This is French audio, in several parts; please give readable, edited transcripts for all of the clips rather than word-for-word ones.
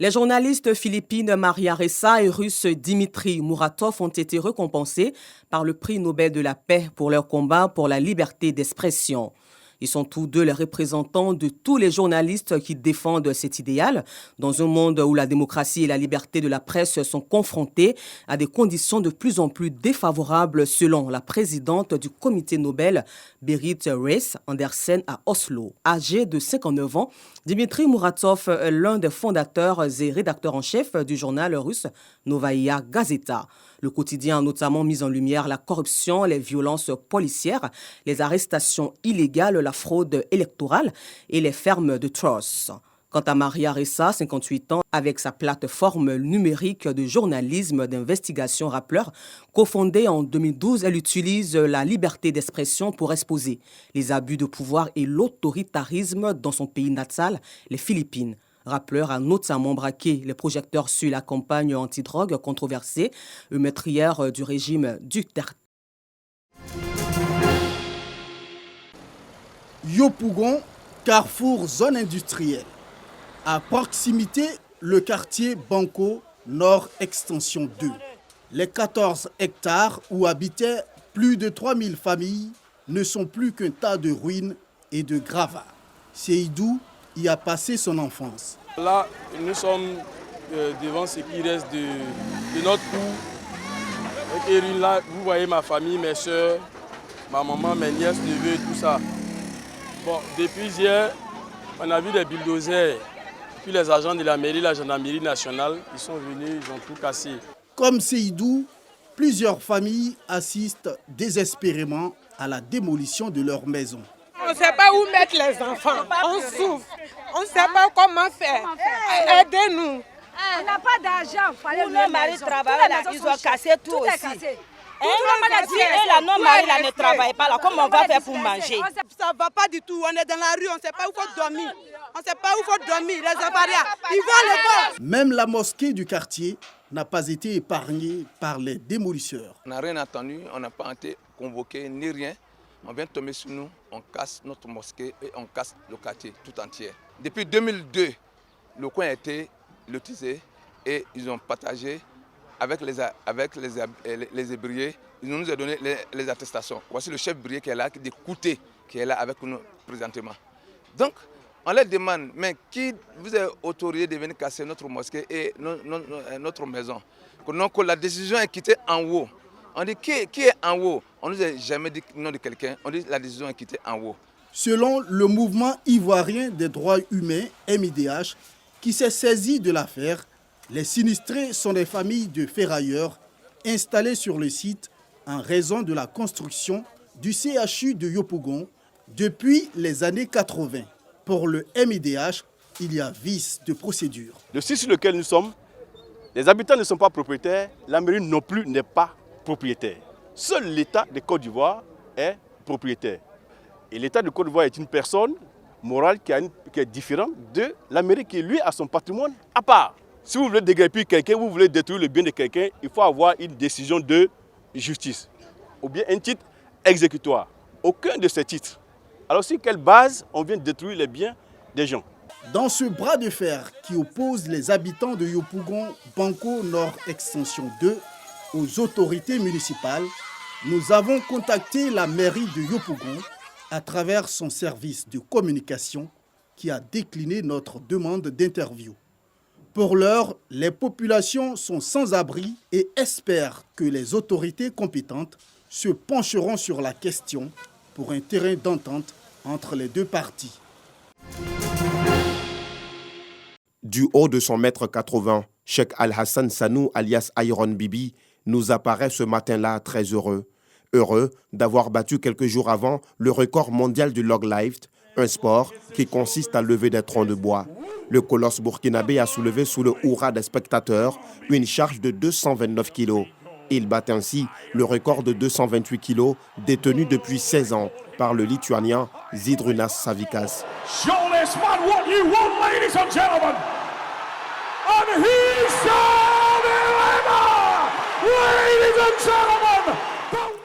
Les journalistes philippines Maria Ressa et russe Dimitri Muratov ont été récompensés par le prix Nobel de la paix pour leur combat pour la liberté d'expression. Ils sont tous deux les représentants de tous les journalistes qui défendent cet idéal dans un monde où la démocratie et la liberté de la presse sont confrontées à des conditions de plus en plus défavorables selon la présidente du comité Nobel, Berit Reiss-Andersen à Oslo. Âgé de 59 ans, Dimitri Muratov est l'un des fondateurs et rédacteurs en chef du journal russe Novaya Gazeta. Le quotidien a notamment mis en lumière la corruption, les violences policières, les arrestations illégales, la fraude électorale et les fermes de tross. Quant à Maria Ressa, 58 ans, avec sa plateforme numérique de journalisme d'investigation Rappler, cofondée en 2012, elle utilise la liberté d'expression pour exposer les abus de pouvoir et l'autoritarisme dans son pays natal, les Philippines. Rappler a notamment braqué les projecteurs sur la campagne antidrogue controversée, meurtrière du régime Duterte. Yopougon, carrefour zone industrielle. À proximité, le quartier Banco, Nord Extension 2. Les 14 hectares où habitaient plus de 3000 familles ne sont plus qu'un tas de ruines et de gravats. Seydou y a passé son enfance. Là, nous sommes devant ce qui reste de notre cour. Et là, vous voyez ma famille, mes soeurs, ma maman, mes nièces, neveux et tout ça. Bon, depuis hier, on a vu des bulldozers. Puis les agents de la mairie, la gendarmerie nationale, ils sont venus, ils ont tout cassé. Comme Seydou, plusieurs familles assistent désespérément à la démolition de leur maison. On ne sait pas où mettre les enfants. On souffre. On ne sait pas comment faire. Aidez-nous. On n'a pas d'argent. Nos maris travaillent là, ils ont cassé tout aussi. Et la non-marie là ne travaille pas là, comment on va faire pour manger? Ça ne va pas du tout. On est dans la rue, on ne sait pas où il faut dormir. On ne sait pas où il faut dormir. Les avariats, ils vont à l'école. Même la mosquée du quartier n'a pas été épargnée par les démolisseurs. On n'a rien attendu, on n'a pas été convoqué ni rien. On vient tomber sur nous, on casse notre mosquée et on casse le quartier tout entier. Depuis 2002, le coin a été lotisé et ils ont partagé avec les ébriers. Ils nous ont donné les attestations. Voici le chef brier qui est là, des Kouté, qui est là avec nous présentement. Donc, on leur demande, mais qui vous a autorisé de venir casser notre mosquée et notre maison? Donc, la décision est quittée en haut. On dit qui est en haut? On ne nous a jamais dit le nom de quelqu'un. On dit la décision est quittée en haut. Selon le mouvement ivoirien des droits humains, MIDH, qui s'est saisi de l'affaire, les sinistrés sont des familles de ferrailleurs installées sur le site en raison de la construction du CHU de Yopougon depuis les années 80. Pour le MIDH, il y a vice de procédure. Le site sur lequel nous sommes, les habitants ne sont pas propriétaires, la mairie non plus n'est pas propriétaire. Seul l'État de Côte d'Ivoire est propriétaire. Et l'État de Côte d'Ivoire est une personne morale qui est différente de la mairie qui, lui, a son patrimoine à part. Si vous voulez déguerpir quelqu'un, vous voulez détruire le bien de quelqu'un, il faut avoir une décision de justice ou bien un titre exécutoire. Aucun de ces titres. Alors sur quelle base on vient détruire les biens des gens? Dans ce bras de fer qui oppose les habitants de Yopougon, Banco Nord Extension 2 aux autorités municipales, nous avons contacté la mairie de Yopougon à travers son service de communication qui a décliné notre demande d'interview. Pour l'heure, les populations sont sans abri et espèrent que les autorités compétentes se pencheront sur la question pour un terrain d'entente entre les deux parties. Du haut de son mètre 80, Cheikh Al-Hassan Sanou, alias Iron Bibi, nous apparaît ce matin-là très heureux. Heureux d'avoir battu quelques jours avant le record mondial du log lift, un sport qui consiste à lever des troncs de bois. Le colosse burkinabé a soulevé sous le hurrah des spectateurs une charge de 229 kg. Il bat ainsi le record de 228 kg détenu depuis 16 ans par le Lituanien Zydrunas Savikas.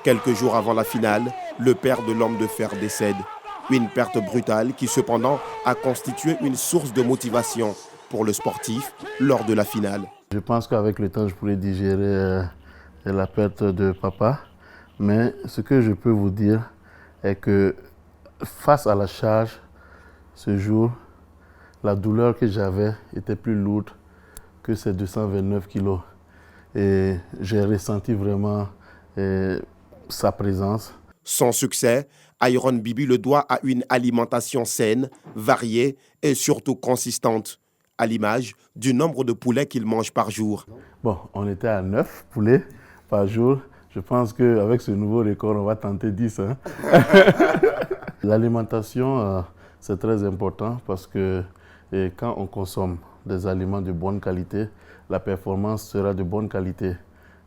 Quelques jours avant la finale, le père de l'homme de fer décède. Une perte brutale qui cependant a constitué une source de motivation pour le sportif lors de la finale. Je pense qu'avec le temps, je pourrais digérer la perte de papa. Mais ce que je peux vous dire est que face à la charge, ce jour, la douleur que j'avais était plus lourde que ces 229 kilos. Et j'ai ressenti vraiment sa présence. Son succès, Iron Bibi le doit à une alimentation saine, variée et surtout consistante, à l'image du nombre de poulets qu'il mange par jour. Bon, on était à 9 poulets par jour. Je pense qu'avec ce nouveau record, on va tenter 10. Hein? L'alimentation, c'est très important parce que quand on consomme des aliments de bonne qualité, la performance sera de bonne qualité.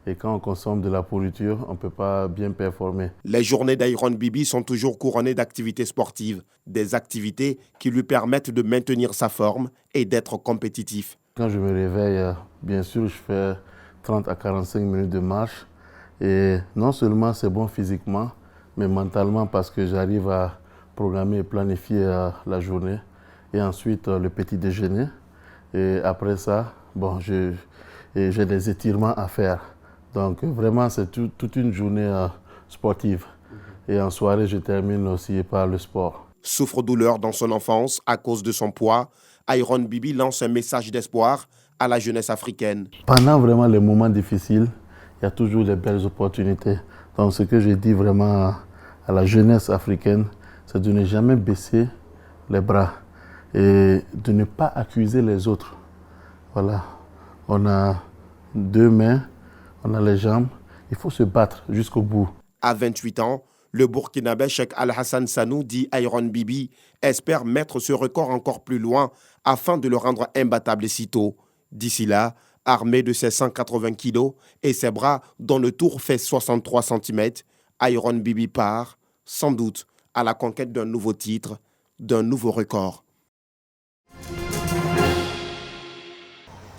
Et quand on consomme de la pourriture, on ne peut pas bien performer. Les journées d'Iron Bibi sont toujours couronnées d'activités sportives, des activités qui lui permettent de maintenir sa forme et d'être compétitif. Quand je me réveille, bien sûr, je fais 30 à 45 minutes de marche. Et non seulement c'est bon physiquement, mais mentalement parce que j'arrive à programmer et planifier la journée. Et ensuite, le petit déjeuner. Et après ça, bon, j'ai des étirements à faire. Donc vraiment, c'est toute une journée sportive. Et en soirée, je termine aussi par le sport. Souffre-douleur dans son enfance à cause de son poids, Iron Bibi lance un message d'espoir à la jeunesse africaine. Pendant vraiment les moments difficiles, il y a toujours des belles opportunités. Donc ce que je dis vraiment à la jeunesse africaine, c'est de ne jamais baisser les bras et de ne pas accuser les autres. Voilà, on a 2 mains, on a les jambes, il faut se battre jusqu'au bout. À 28 ans, le Burkinabé Cheikh Al-Hassan Sanou, dit Iron Bibi, espère mettre ce record encore plus loin afin de le rendre imbattable sitôt. D'ici là, armé de ses 180 kilos et ses bras dont le tour fait 63 cm, Iron Bibi part, sans doute, à la conquête d'un nouveau titre, d'un nouveau record.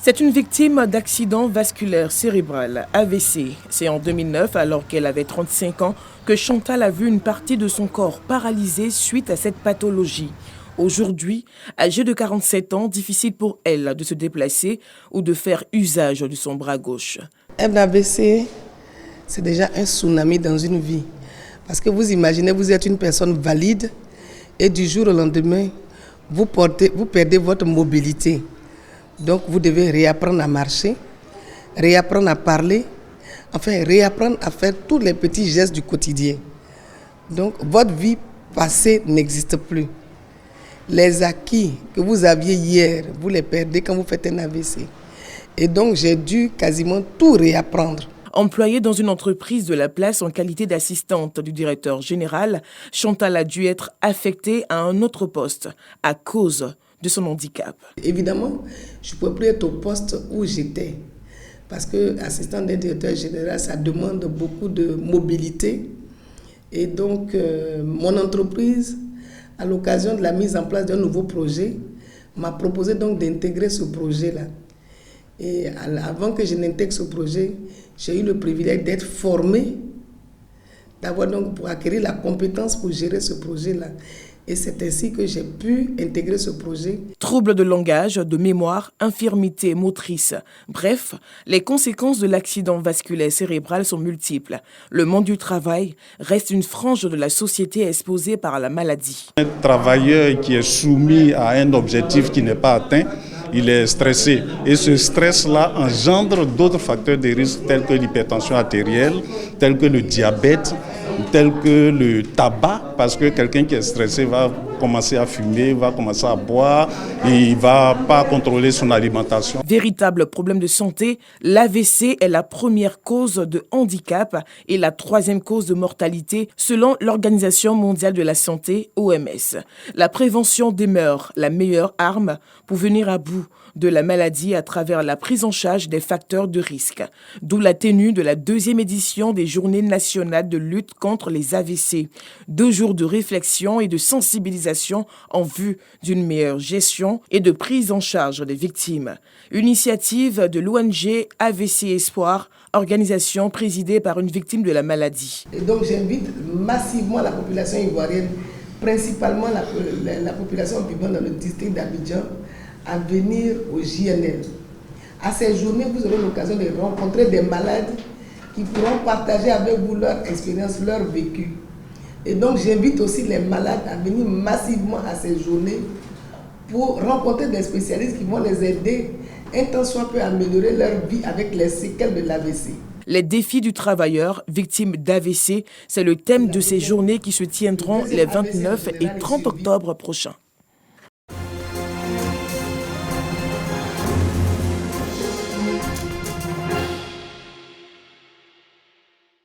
C'est une victime d'accident vasculaire cérébral, AVC. C'est en 2009, alors qu'elle avait 35 ans, que Chantal a vu une partie de son corps paralysée suite à cette pathologie. Aujourd'hui, âgée de 47 ans, difficile pour elle de se déplacer ou de faire usage de son bras gauche. Un AVC, c'est déjà un tsunami dans une vie. Parce que vous imaginez, vous êtes une personne valide et du jour au lendemain, vous perdez votre mobilité. Donc vous devez réapprendre à marcher, réapprendre à parler, enfin réapprendre à faire tous les petits gestes du quotidien. Donc votre vie passée n'existe plus. Les acquis que vous aviez hier, vous les perdez quand vous faites un AVC. Et donc j'ai dû quasiment tout réapprendre. Employée dans une entreprise de la place en qualité d'assistante du directeur général, Chantal a dû être affectée à un autre poste à cause de son handicap. Évidemment, je ne pouvais plus être au poste où j'étais. Parce que assistant d'un directeur général, ça demande beaucoup de mobilité. Et donc, mon entreprise, à l'occasion de la mise en place d'un nouveau projet, m'a proposé donc d'intégrer ce projet-là. Et avant que je n'intègre ce projet, j'ai eu le privilège d'être formé, d'avoir donc pour acquérir la compétence pour gérer ce projet-là. Et c'est ainsi que j'ai pu intégrer ce projet. Troubles de langage, de mémoire, infirmité motrice. Bref, les conséquences de l'accident vasculaire cérébral sont multiples. Le monde du travail reste une frange de la société exposée par la maladie. Un travailleur qui est soumis à un objectif qui n'est pas atteint, il est stressé. Et ce stress-là engendre d'autres facteurs de risque tels que l'hypertension artérielle, tels que le diabète, tel que le tabac, parce que quelqu'un qui est stressé va commencer à fumer, va commencer à boire et il ne va pas contrôler son alimentation. Véritable problème de santé, l'AVC est la première cause de handicap et la 3e cause de mortalité selon l'Organisation mondiale de la santé, OMS. La prévention demeure la meilleure arme pour venir à bout de la maladie à travers la prise en charge des facteurs de risque. D'où la tenue de la 2e édition des Journées nationales de lutte contre les AVC. 2 jours de réflexion et de sensibilisation en vue d'une meilleure gestion et de prise en charge des victimes. Initiative de l'ONG AVC Espoir, organisation présidée par une victime de la maladie. Et donc j'invite massivement la population ivoirienne, principalement la population vivant dans le district d'Abidjan, à venir au JNL. À ces journées, vous aurez l'occasion de rencontrer des malades qui pourront partager avec vous leur expérience, leur vécu. Et donc, j'invite aussi les malades à venir massivement à ces journées pour rencontrer des spécialistes qui vont les aider, un tant soit peu améliorer leur vie avec les séquelles de l'AVC. Les défis du travailleur victime d'AVC, c'est le thème de ces journées qui se tiendront les 29 et 30 octobre prochains.